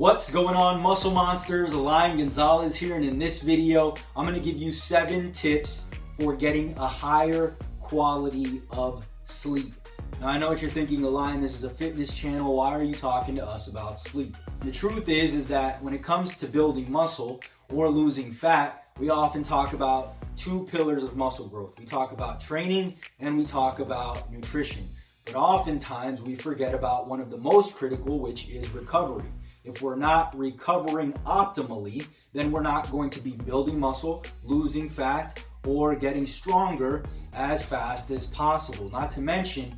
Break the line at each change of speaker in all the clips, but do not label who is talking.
What's going on, muscle monsters? Elian Gonzalez here, and in this video I'm going to give you 7 tips for getting a higher quality of sleep. Now I know what you're thinking, Elian, this is a fitness channel, why are you talking to us about sleep? The truth is that when it comes to building muscle or losing fat, we often talk about 2 pillars of muscle growth. We talk about training and we talk about nutrition. But oftentimes we forget about one of the most critical, which is recovery. If we're not recovering optimally, then we're not going to be building muscle, losing fat, or getting stronger as fast as possible. Not to mention,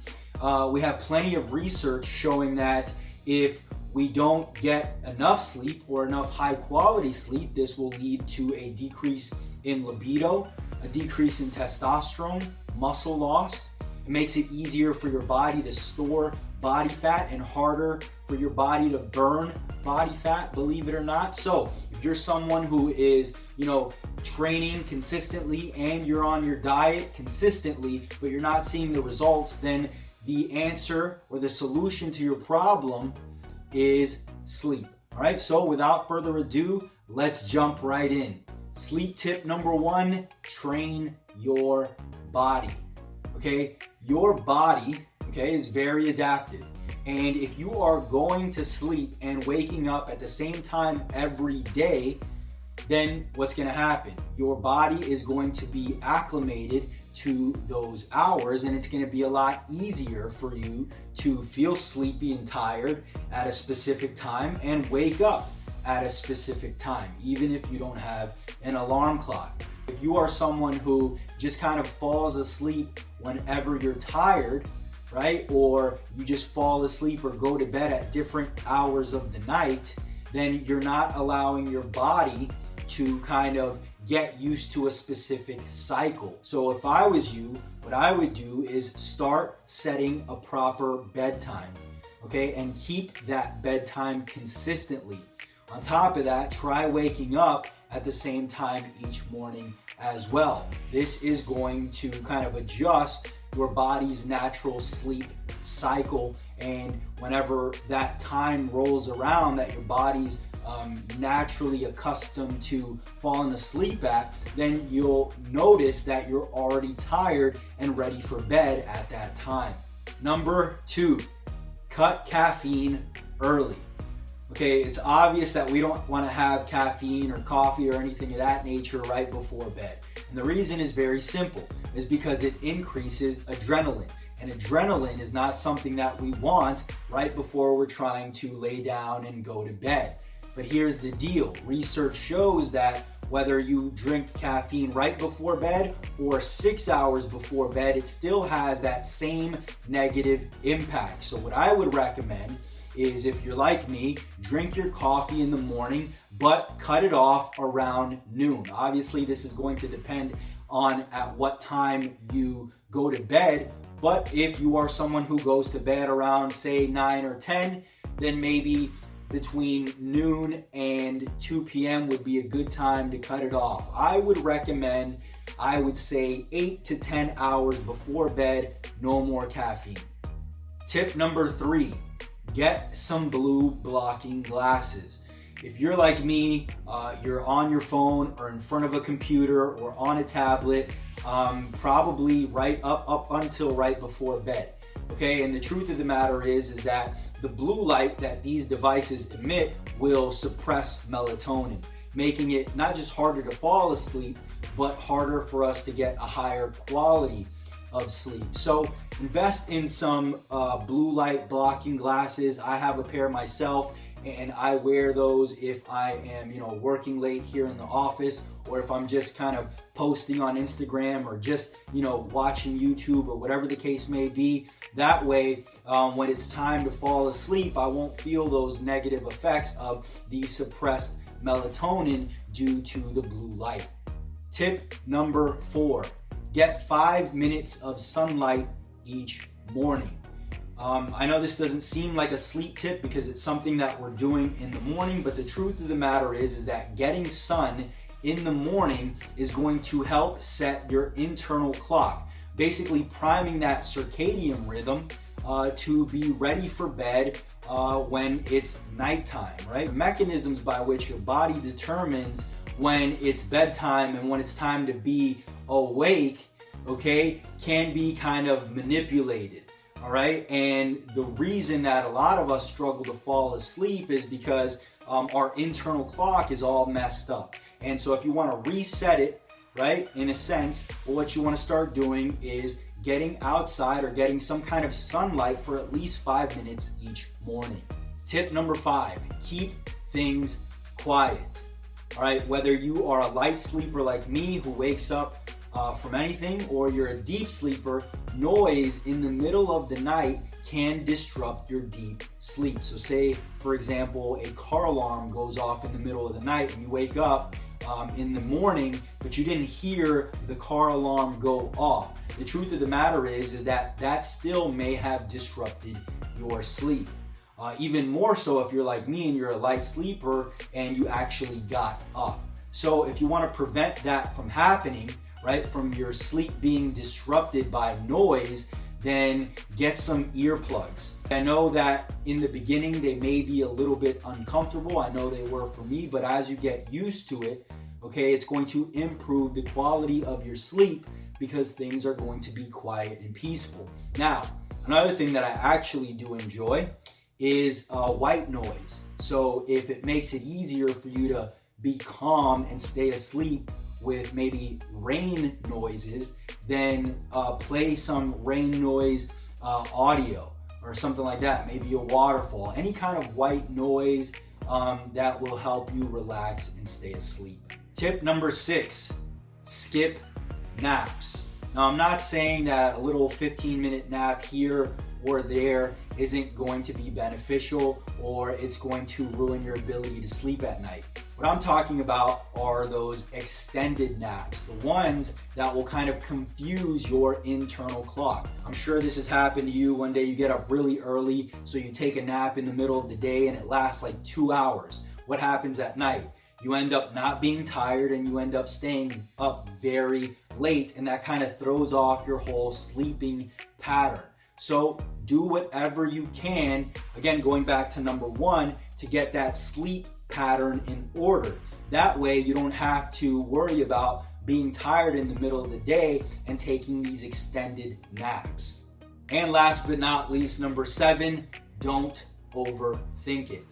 we have plenty of research showing that if we don't get enough sleep or enough high quality sleep, this will lead to a decrease in libido, a decrease in testosterone, muscle loss. It makes it easier for your body to store body fat and harder for your body to burn body fat, believe it or not. So if you're someone who is, training consistently and you're on your diet consistently, but you're not seeing the results, then the answer or the solution to your problem is sleep. All right, so without further ado, let's jump right in. Sleep tip number 1, train your body. Okay, your body, is very adaptive. And if you are going to sleep and waking up at the same time every day, then what's going to happen? Your body is going to be acclimated to those hours, and it's going to be a lot easier for you to feel sleepy and tired at a specific time and wake up at a specific time, even if you don't have an alarm clock. If you are someone who just kind of falls asleep whenever you're tired, right? Or you just fall asleep or go to bed at different hours of the night, then you're not allowing your body to kind of get used to a specific cycle. So if I was you, what I would do is start setting a proper bedtime, and keep that bedtime consistently. On top of that, try waking up at the same time each morning as well. This is going to kind of adjust your body's natural sleep cycle, and whenever that time rolls around that your body's naturally accustomed to falling asleep at, then you'll notice that you're already tired and ready for bed at that time. Number 2, cut caffeine early. It's obvious that we don't want to have caffeine or coffee or anything of that nature right before bed. And the reason is very simple, is because it increases adrenaline. And adrenaline is not something that we want right before we're trying to lay down and go to bed. But here's the deal. Research shows that whether you drink caffeine right before bed or 6 hours before bed, it still has that same negative impact. So what I would recommend is, if you're like me, drink your coffee in the morning, but cut it off around noon. Obviously, this is going to depend on at what time you go to bed, but if you are someone who goes to bed around, say, 9 or 10, then maybe between noon and 2 p.m. would be a good time to cut it off. I would recommend, I would say 8 to 10 hours before bed, no more caffeine. Tip number 3, get some blue blocking glasses. If you're like me, you're on your phone or in front of a computer or on a tablet, probably right up until right before bed. And the truth of the matter is that the blue light that these devices emit will suppress melatonin, making it not just harder to fall asleep, but harder for us to get a higher quality of sleep. So invest in some blue light blocking glasses. I have a pair myself, and I wear those if I am, working late here in the office, or if I'm just kind of posting on Instagram, or just, watching YouTube, or whatever the case may be. That way, when it's time to fall asleep, I won't feel those negative effects of the suppressed melatonin due to the blue light. Tip number 4, get 5 minutes of sunlight each morning. I know this doesn't seem like a sleep tip because it's something that we're doing in the morning, but the truth of the matter is that getting sun in the morning is going to help set your internal clock, basically priming that circadian rhythm to be ready for bed when it's nighttime, right? Mechanisms by which your body determines when it's bedtime and when it's time to be awake, okay, can be kind of manipulated, all right? And the reason that a lot of us struggle to fall asleep is because our internal clock is all messed up. And so if you want to reset it, right, in a sense, what you want to start doing is getting outside or getting some kind of sunlight for at least 5 minutes each morning. Tip number 5, keep things quiet. All right, whether you are a light sleeper like me who wakes up from anything, or you're a deep sleeper, noise in the middle of the night can disrupt your deep sleep. So say, for example, a car alarm goes off in the middle of the night and you wake up in the morning, but you didn't hear the car alarm go off. The truth of the matter is that that still may have disrupted your sleep. Even more so if you're like me and you're a light sleeper and you actually got up. So if you want to prevent that from happening, right, from your sleep being disrupted by noise, then get some earplugs. I know that in the beginning they may be a little bit uncomfortable. I know they were for me, but as you get used to it, okay, it's going to improve the quality of your sleep because things are going to be quiet and peaceful. Now, another thing that I actually do enjoy is white noise. So if it makes it easier for you to be calm and stay asleep with maybe rain noises, then play some rain noise audio or something like that, maybe a waterfall, any kind of white noise that will help you relax and stay asleep. Tip number 6, skip naps. Now, I'm not saying that a little 15-minute nap here or there isn't going to be beneficial or it's going to ruin your ability to sleep at night. What I'm talking about are those extended naps, the ones that will kind of confuse your internal clock. I'm sure this has happened to you. One day you get up really early, so you take a nap in the middle of the day and it lasts like 2 hours. What happens at night? You end up not being tired and you end up staying up very late, and that kind of throws off your whole sleeping pattern. So do whatever you can, again, going back to number 1, to get that sleep pattern in order. That way you don't have to worry about being tired in the middle of the day and taking these extended naps. And last but not least, number 7, don't overthink it.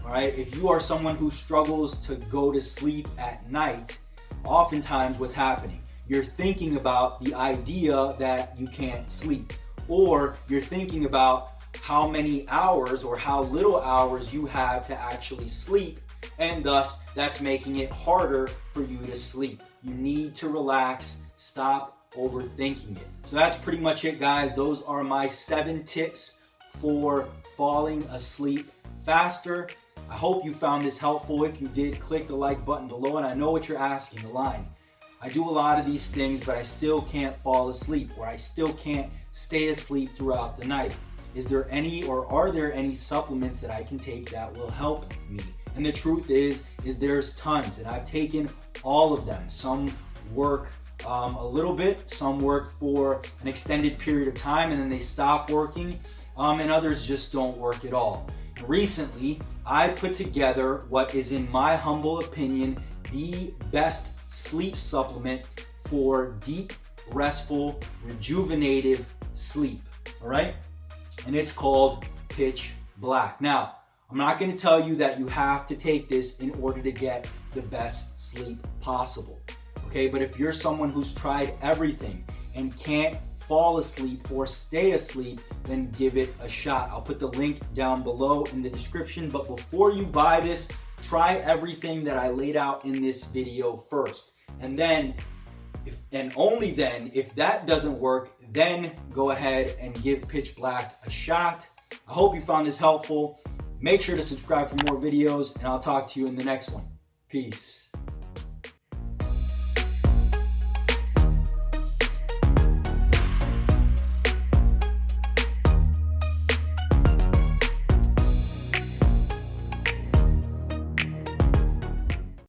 All right, if you are someone who struggles to go to sleep at night, oftentimes what's happening, you're thinking about the idea that you can't sleep, or you're thinking about how many hours or how little hours you have to actually sleep, and thus that's making it harder for you to sleep. You need to relax, stop overthinking it. So that's pretty much it, guys. Those are my 7 tips for falling asleep faster. I hope you found this helpful. If you did, click the like button below. And I know what you're asking, the line. I do a lot of these things, but I still can't fall asleep, or I still can't stay asleep throughout the night. Is there any, or are there any supplements that I can take that will help me? And the truth is there's tons, and I've taken all of them. Some work a little bit, some work for an extended period of time and then they stop working, and others just don't work at all. Recently, I put together what is, in my humble opinion, the best sleep supplement for deep, restful, rejuvenative sleep, all right? And it's called Pitch Black. Now, I'm not going to tell you that you have to take this in order to get the best sleep possible, okay? But if you're someone who's tried everything and can't fall asleep or stay asleep, then give it a shot. I'll put the link down below in the description. But before you buy this, try everything that I laid out in this video first. And then, and only then, if that doesn't work, then go ahead and give Pitch Black a shot. I hope you found this helpful. Make sure to subscribe for more videos, and I'll talk to you in the next one. Peace.